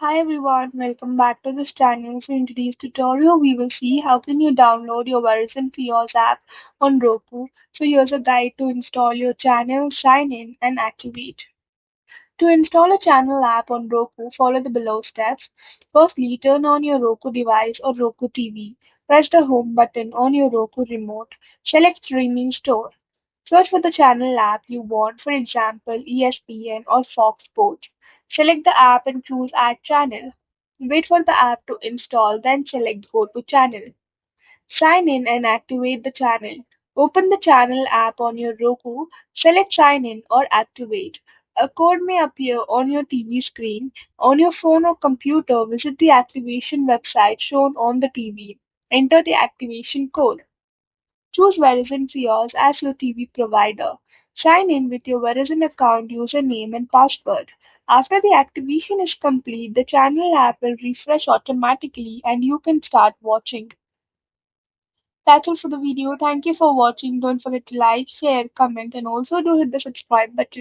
Hi everyone, welcome back to this channel. So in today's tutorial, we will see how can you download your Verizon Fios app on Roku. So here's a guide to install your channel, sign in and activate. To install a channel app on Roku, follow the below steps. Firstly, turn on your Roku device or Roku TV. Press the home button on your Roku remote. Select streaming store. Search for the channel app you want, for example, ESPN or Fox Sports. Select the app and choose Add Channel. Wait for the app to install, then select Go to Channel. Sign in and activate the channel. Open the channel app on your Roku, select Sign in or Activate. A code may appear on your TV screen. On your phone or computer, visit the activation website shown on the TV. Enter the activation code. Choose Verizon Fios as your TV provider. Sign in with your Verizon account username and password. After the activation is complete, the channel app will refresh automatically and you can start watching. That's all for the video. Thank you for watching. Don't forget to like, share, comment, and also do hit the subscribe button.